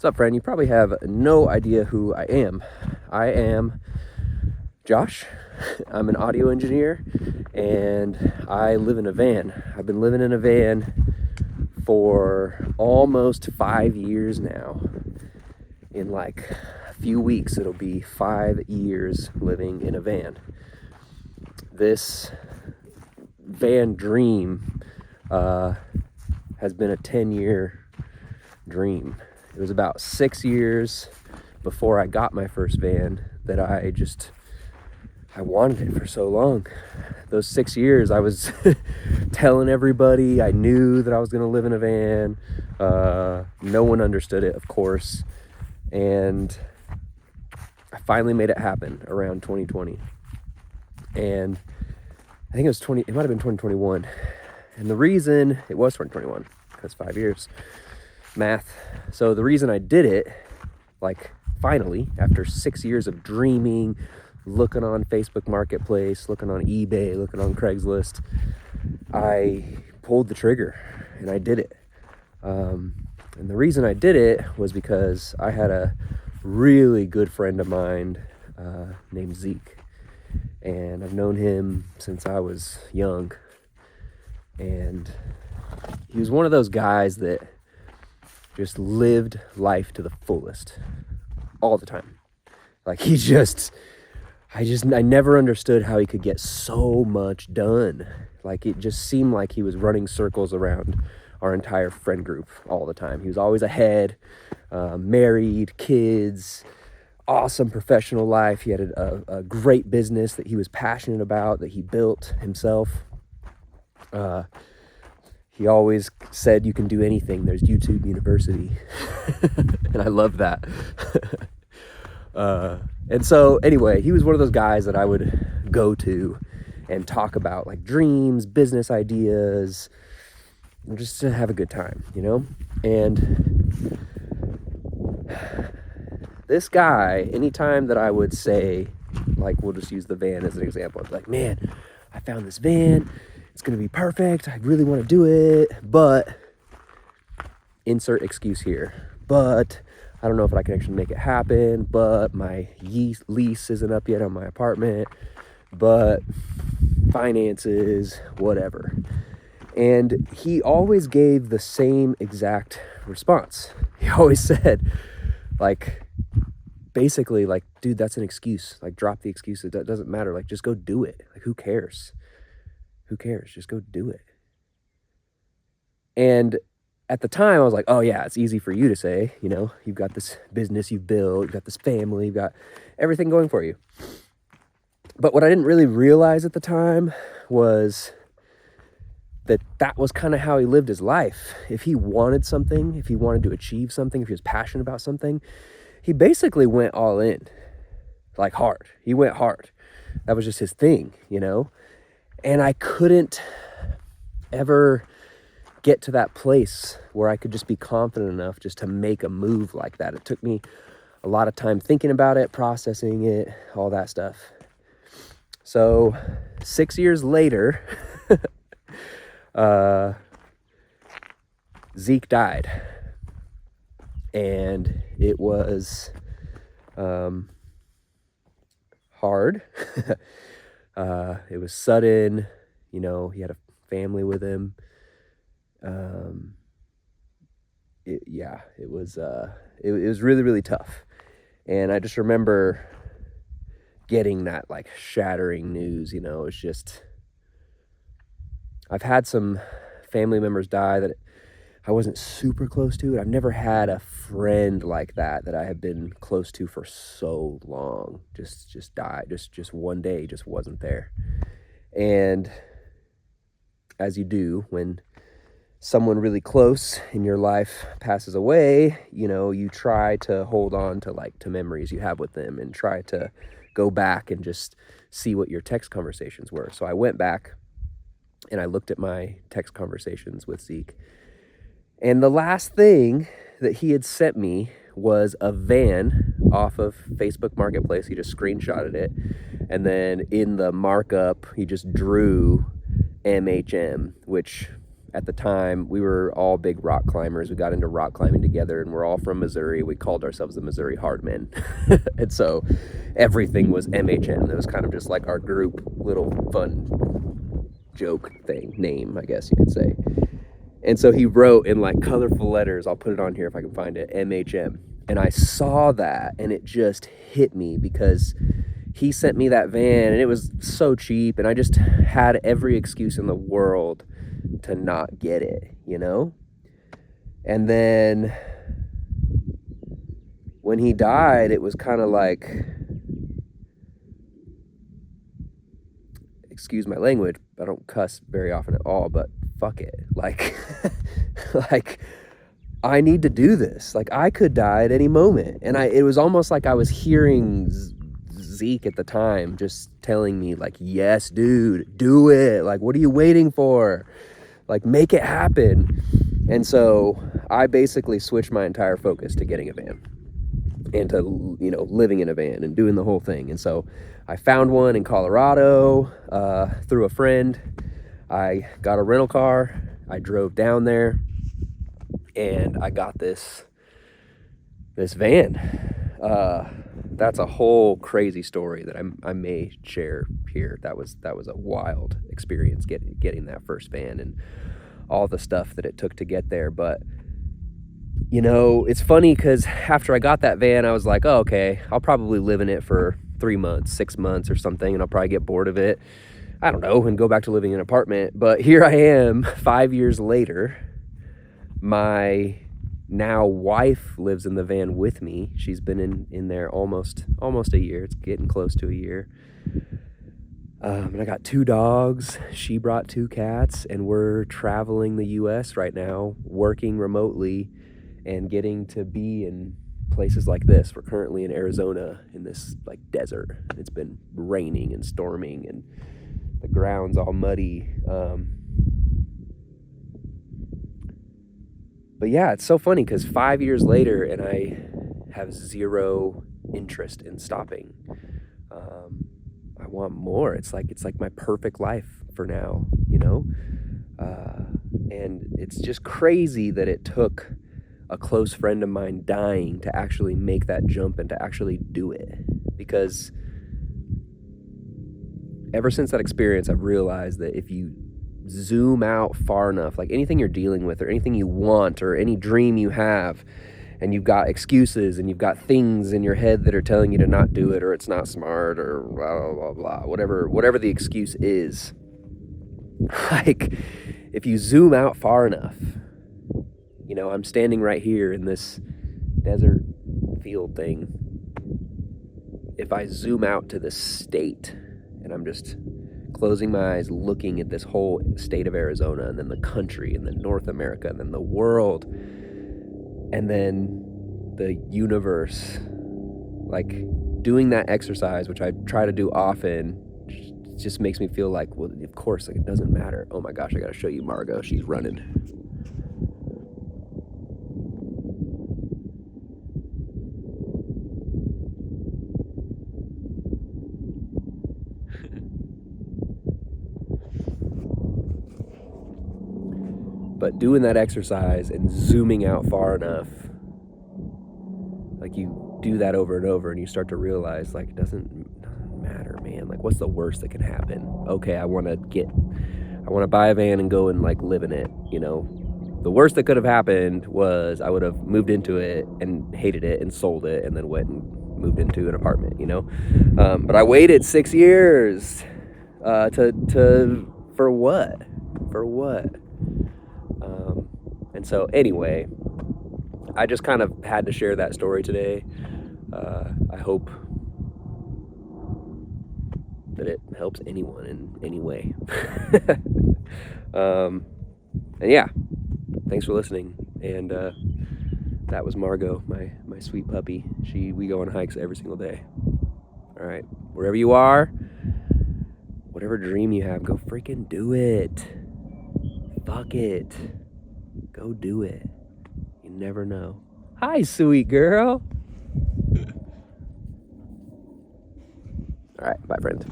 What's up, friend? You probably have no idea who I am. I am Josh. I'm an audio engineer and I live in a van. I've been living in a van for almost 5 years now. In like a few weeks, it'll be 5 years living in a van. This van dream has been a 10-year dream. It was about 6 years before I got my first van that I wanted it for so long. Those 6 years I was telling everybody I knew that I was going to live in a van. No one understood it, of course. And I finally made it happen around 2020. And I think it might have been 2021. And the reason it was 2021, because 5 years. Math. So the reason I did it, like finally, after 6 years of dreaming, looking on Facebook Marketplace, looking on eBay, looking on Craigslist, I pulled the trigger and I did it. And the reason I did it was because I had a really good friend of mine named Zeke. And I've known him since I was young. And he was one of those guys that just lived life to the fullest all the time. Like I never understood how he could get so much done. Like it just seemed like he was running circles around our entire friend group all the time. He was always ahead, married, kids, awesome professional life. He had a great business that he was passionate about, that he built himself. He always said you can do anything. There's YouTube University. And I love that. And so anyway, he was one of those guys that I would go to and talk about like dreams, business ideas, and just to have a good time, you know? And this guy, anytime that I would say, like, we'll just use the van as an example. I'd be like, man, I found this van. It's going to be perfect. I really want to do it, but insert excuse here. But I don't know if I can actually make it happen, but my lease isn't up yet on my apartment, but finances, whatever. And he always gave the same exact response. He always said, like, basically, like, dude, that's an excuse. Like, drop the excuse. It doesn't matter. Like, just go do it. Like, who cares? Who cares? Just go do it. And at the time, I was like, oh, yeah, it's easy for you to say. You know, you've got this business you've built, you've got this family, you've got everything going for you. But what I didn't really realize at the time was that was kind of how he lived his life. If he wanted something, if he wanted to achieve something, if he was passionate about something, he basically went all in, like hard. He went hard. That was just his thing, you know? And I couldn't ever get to that place where I could just be confident enough just to make a move like that. It took me a lot of time thinking about it, processing it, all that stuff. So 6 years later, Zeke died. And it was hard. It was sudden, you know, he had a family with him. It was really, really tough. And I just remember getting that like shattering news, you know. It's just, I've had some family members die that I wasn't super close to. I've never had a friend like that I have been close to for so long. Just died. Just one day, just wasn't there. And as you do when someone really close in your life passes away, you know, you try to hold on to memories you have with them and try to go back and just see what your text conversations were. So I went back and I looked at my text conversations with Zeke. And the last thing that he had sent me was a van off of Facebook Marketplace. He just screenshotted it. And then in the markup, he just drew MHM, which at the time, we were all big rock climbers. We got into rock climbing together, and we're all from Missouri. We called ourselves the Missouri Hardmen. And so everything was MHM. It was kind of just like our group little fun joke thing, name, I guess you could say. And so he wrote in like colorful letters, I'll put it on here if I can find it, MHM. And I saw that and it just hit me because he sent me that van and it was so cheap, and I just had every excuse in the world to not get it, you know? And then when he died, it was kind of like, excuse my language, I don't cuss very often at all, but fuck it. Like, like, I need to do this. Like, I could die at any moment. And it was almost like I was hearing Zeke at the time just telling me, like, yes, dude, do it. Like, what are you waiting for? Like, make it happen. And so I basically switched my entire focus to getting a van and to, you know, living in a van and doing the whole thing. And so I found one in Colorado through a friend. I got a rental car. I drove down there and I got this van. That's a whole crazy story that I may share here. That was a wild experience getting that first van and all the stuff that it took to get there. But you know, it's funny because after I got that van, I was like, oh, okay, I'll probably live in it for 3 months, 6 months or something, and I'll probably get bored of it. I don't know, and go back to living in an apartment. But here I am 5 years later. My now wife lives in the van with me. She's been in there almost a year. It's getting close to a year. And I got 2 dogs. She brought 2 cats, and we're traveling the U.S. right now, working remotely and getting to be in places like this. We're currently in Arizona in this like desert. It's been raining and storming and the ground's all muddy. But yeah, it's so funny because 5 years later and I have zero interest in stopping. I want more. It's like my perfect life for now, you know? And it's just crazy that it took a close friend of mine dying to actually make that jump and to actually do it. Because ever since that experience, I've realized that if you zoom out far enough, like anything you're dealing with or anything you want or any dream you have, and you've got excuses and you've got things in your head that are telling you to not do it or it's not smart or blah, blah, blah, whatever the excuse is, like if you zoom out far enough, you know, I'm standing right here in this desert field thing. If I zoom out to the state and I'm just closing my eyes, looking at this whole state of Arizona and then the country and then North America and then the world and then the universe, like doing that exercise, which I try to do often, just makes me feel like, well, of course, like it doesn't matter. Oh my gosh, I gotta show you Margot. She's running. But doing that exercise and zooming out far enough, like you do that over and over and you start to realize like it doesn't matter, man. Like what's the worst that can happen? Okay, I want to buy a van and go and like live in it, you know. The worst that could have happened was I would have moved into it and hated it and sold it and then went and moved into an apartment, you know. But I waited 6 years for what? For what? And so anyway, I just kind of had to share that story today. I hope that it helps anyone in any way. And yeah, thanks for listening. And that was Margot, my sweet puppy. We go on hikes every single day. All right, wherever you are, whatever dream you have, go freaking do it. Fuck it. Go do it. You never know. Hi, sweet girl. All right, bye, friends.